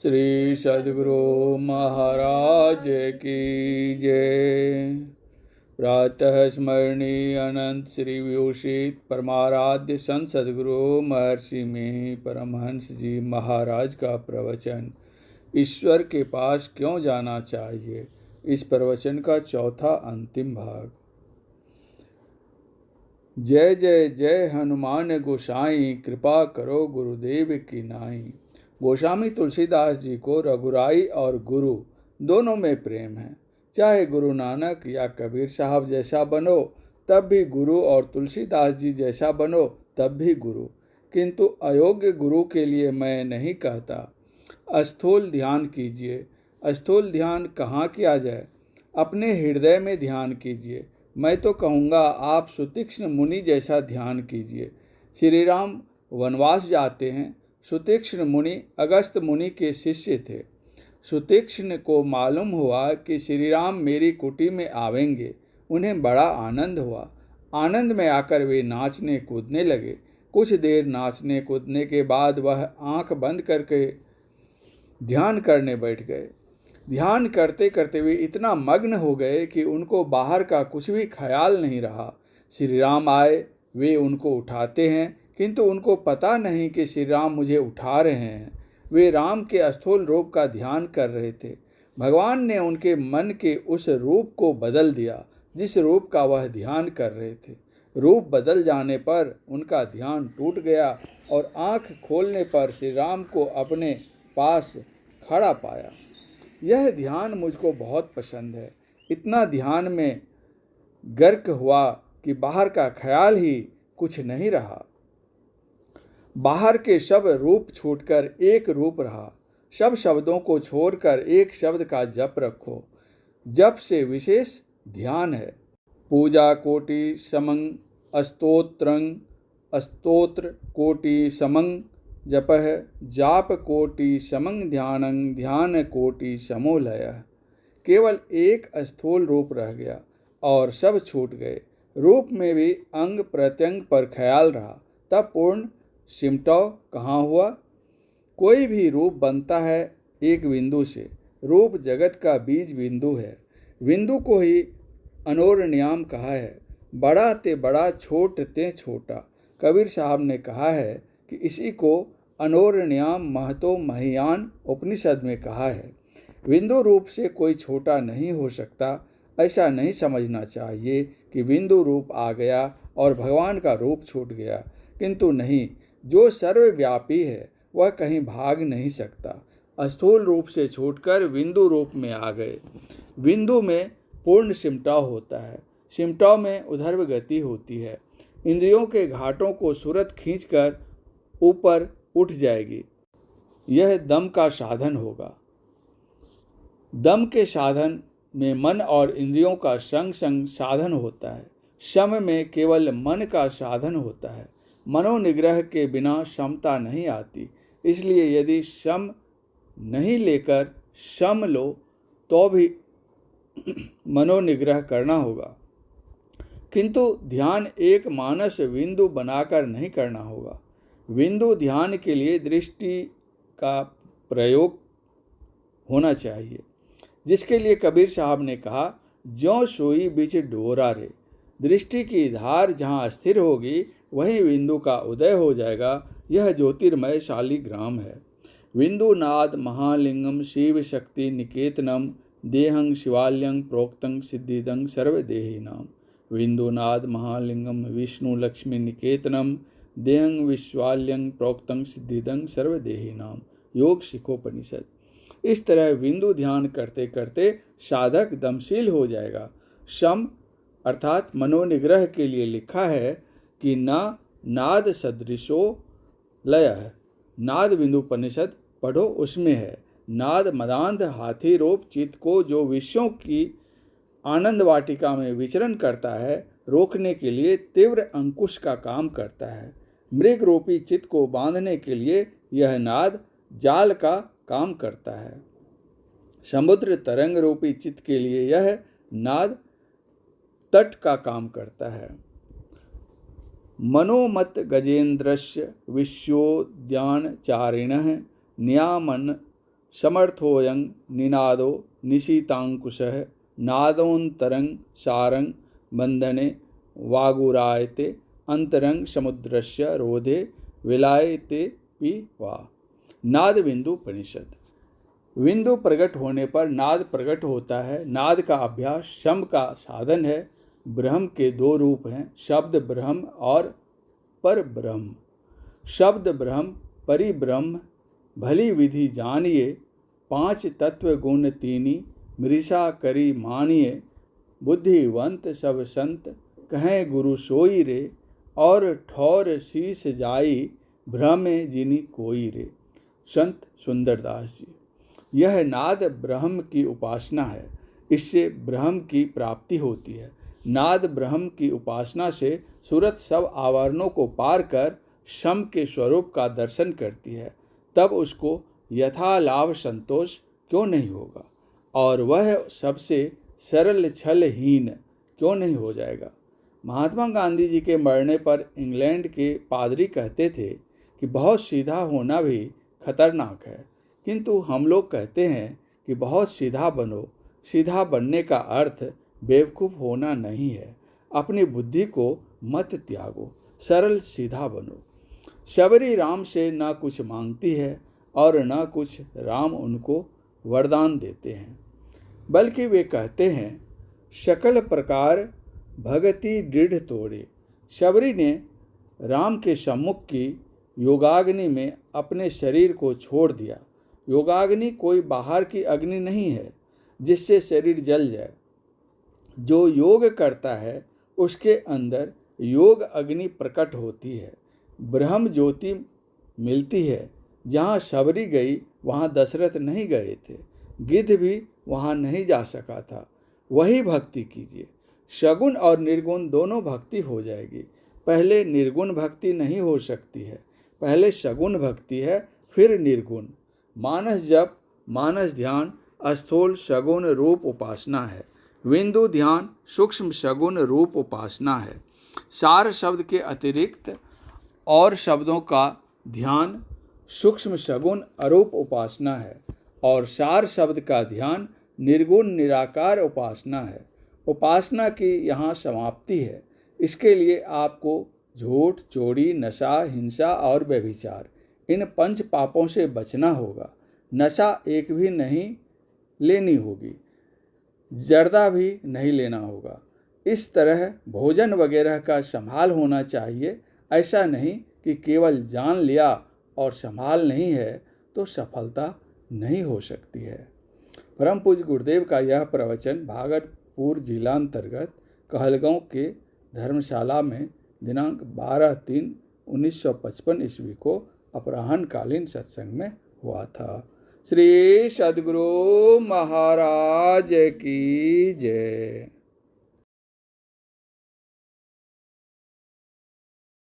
श्री सद्गुरु महाराज की जय। प्रातः स्मरणीय अनंत श्री विभूषित परमाराध्य संत सद्गुरु महर्षि में परमहंस जी महाराज का प्रवचन, ईश्वर के पास क्यों जाना चाहिए, इस प्रवचन का चौथा अंतिम भाग। जय जय जय हनुमान गोसाई, कृपा करो गुरुदेव की नाई। गोस्वामी तुलसीदास जी को रघुराई और गुरु दोनों में प्रेम है। चाहे गुरु नानक या कबीर साहब जैसा बनो तब भी गुरु, और तुलसीदास जी जैसा बनो तब भी गुरु, किंतु अयोग्य गुरु के लिए मैं नहीं कहता। स्थूल ध्यान कीजिए। स्थूल ध्यान कहाँ किया जाए? अपने हृदय में ध्यान कीजिए। मैं तो कहूँगा आप सुतीक्ष्ण मुनि जैसा ध्यान कीजिए। श्री राम वनवास जाते हैं। सुतीक्ष्ण मुनि अगस्त मुनि के शिष्य थे। सुतीक्ष्ण को मालूम हुआ कि श्री राम मेरी कुटी में आवेंगे। उन्हें बड़ा आनंद हुआ। आनंद में आकर वे नाचने कूदने लगे। कुछ देर नाचने कूदने के बाद वह आंख बंद करके ध्यान करने बैठ गए। ध्यान करते करते वे इतना मग्न हो गए कि उनको बाहर का कुछ भी ख्याल नहीं रहा। श्री राम आए, वे उनको उठाते हैं, किंतु उनको पता नहीं कि श्री राम मुझे उठा रहे हैं। वे राम के स्थूल रूप का ध्यान कर रहे थे। भगवान ने उनके मन के उस रूप को बदल दिया जिस रूप का वह ध्यान कर रहे थे। रूप बदल जाने पर उनका ध्यान टूट गया और आंख खोलने पर श्री राम को अपने पास खड़ा पाया। यह ध्यान मुझको बहुत पसंद है। इतना ध्यान में गर्क हुआ कि बाहर का ख्याल ही कुछ नहीं रहा। बाहर के सब रूप छूटकर एक रूप रहा। सब शब्दों को छोड़कर एक शब्द का जप रखो। जप से विशेष ध्यान है। पूजा कोटि समं स्तोत्रं स्तोत्र कोटि समं जपः जाप कोटि समं ध्यानं ध्यान कोटि समो लयः। केवल एक स्थूल रूप रह गया और सब छूट गए। रूप में भी अंग प्रत्यंग पर ख्याल रहा, तब पूर्ण सिमटाव कहाँ हुआ? कोई भी रूप बनता है एक बिंदु से। रूप जगत का बीज बिंदु है। बिंदु को ही अनोरण्याम कहा है। बड़ा ते बड़ा, छोट ते छोटा। कबीर साहब ने कहा है कि इसी को अनोरण्याम महतो महियान उपनिषद में कहा है। बिंदु रूप से कोई छोटा नहीं हो सकता। ऐसा नहीं समझना चाहिए कि बिंदु रूप आ गया और भगवान का रूप छूट गया, किंतु नहीं, जो सर्वव्यापी है वह कहीं भाग नहीं सकता। स्थूल रूप से छूटकर बिंदु रूप में आ गए। बिंदु में पूर्ण सिमटाव होता है। सिमटाव में उधर्व गति होती है। इंद्रियों के घाटों को सूरत खींचकर ऊपर उठ जाएगी। यह दम का साधन होगा। दम के साधन में मन और इंद्रियों का संग संग साधन होता है। शम में केवल मन का साधन होता है। मनोनिग्रह के बिना समता नहीं आती। इसलिए यदि शम नहीं लेकर शम लो तो भी मनोनिग्रह करना होगा, किंतु ध्यान एक मानस बिंदु बनाकर नहीं करना होगा। बिंदु ध्यान के लिए दृष्टि का प्रयोग होना चाहिए, जिसके लिए कबीर साहब ने कहा, ज्यों सोई बीच डोरा रे। दृष्टि की धार जहाँ स्थिर होगी वही बिंदु का उदय हो जाएगा। यह ज्योतिर्मय शालिग्राम है। बिंदुनाद महालिंगम शिव शक्ति निकेतनम देहं शिवाल्यं प्रोक्तं सिद्धिदं सर्वदेहिनाम। बिंदुनाद महालिंगम विष्णु लक्ष्मी निकेतनम देहं विश्वाल्यं प्रोक्तं सिद्धिदं सर्वदेहिनाम। योग शिखोपनिषद। इस तरह बिंदु ध्यान करते करते साधक दमशील हो जाएगा। शम अर्थात मनोनिग्रह के लिए लिखा है कि न नाद सदृशो लय है। नाद बिंदु उपनिषद पढ़ो, उसमें है, नाद मदांध हाथी रूप चित्त को जो विषयों की आनंद वाटिका में विचरण करता है, रोकने के लिए तीव्र अंकुश का काम करता है। मृग रूपी चित्त को बांधने के लिए यह नाद जाल का काम करता है। समुद्र तरंग रूपी चित्त के लिए यह नाद तट का काम करता है। मनोमत गजेन्द्रस्य विश्वोद्यानचारिणः नियामन समर्थोऽयं निनादो निशीतांकुशः नादोऽन्तरं सारं बन्धने वागुरायते अंतरंग समुद्रस्य रोधे विलायते पीवा। नाद बिंदु उपनिषद। बिंदु प्रकट होने पर नाद प्रकट होता है। नाद का अभ्यास शम का साधन है। ब्रह्म के दो रूप हैं, शब्द ब्रह्म और पर ब्रह्म। शब्द ब्रह्म परिब्रह्म भली विधि जानिए, पांच तत्व गुण तीनी मृषा करी मानिए। बुद्धिवंत सब संत कहें गुरु सोई रे, और ठौर शीस जाई भ्रमे जिनी कोई रे। संत सुंदरदास जी। यह नाद ब्रह्म की उपासना है, इससे ब्रह्म की प्राप्ति होती है। नाद ब्रह्म की उपासना से सूरत सब आवरणों को पार कर शम के स्वरूप का दर्शन करती है, तब उसको यथा लाभ संतोष क्यों नहीं होगा, और वह सबसे सरल छलहीन क्यों नहीं हो जाएगा। महात्मा गांधी जी के मरने पर इंग्लैंड के पादरी कहते थे कि बहुत सीधा होना भी खतरनाक है, किंतु हम लोग कहते हैं कि बहुत सीधा बनो। सीधा बनने का अर्थ बेवकूफ़ होना नहीं है। अपनी बुद्धि को मत त्यागो, सरल सीधा बनो। शबरी राम से न कुछ मांगती है और न कुछ राम उनको वरदान देते हैं, बल्कि वे कहते हैं सकल प्रकार भगति दृढ़ तोड़े। शबरी ने राम के सम्मुख की योगाग्नि में अपने शरीर को छोड़ दिया। योगाग्नि कोई बाहर की अग्नि नहीं है जिससे शरीर जल जाए। जो योग करता है उसके अंदर योग अग्नि प्रकट होती है, ब्रह्म ज्योति मिलती है। जहाँ शबरी गई वहाँ दशरथ नहीं गए थे, गिद्ध भी वहाँ नहीं जा सका था। वही भक्ति कीजिए। सगुण और निर्गुण दोनों भक्ति हो जाएगी। पहले निर्गुण भक्ति नहीं हो सकती है, पहले सगुण भक्ति है, फिर निर्गुण। मानस जप, मानस ध्यान स्थूल सगुण रूप उपासना है। बिंदु ध्यान सूक्ष्म सगुण रूप उपासना है। सार शब्द के अतिरिक्त और शब्दों का ध्यान सूक्ष्म सगुण अरूप उपासना है, और सार शब्द का ध्यान निर्गुण निराकार उपासना है। उपासना की यहाँ समाप्ति है। इसके लिए आपको झूठ, चोरी, नशा, हिंसा और व्यभिचार, इन पंच पापों से बचना होगा। नशा एक भी नहीं लेनी होगी, जर्दा भी नहीं लेना होगा। इस तरह भोजन वगैरह का संभाल होना चाहिए। ऐसा नहीं कि केवल जान लिया और संभाल नहीं है तो सफलता नहीं हो सकती है। परम पूज्य गुरुदेव का यह प्रवचन भागलपुर जिलांतर्गत कहलगांव के धर्मशाला में दिनांक 12/3/1955 ईस्वी को अपराह्नकालीन सत्संग में हुआ था। श्री सद्गुरु महाराज की जय।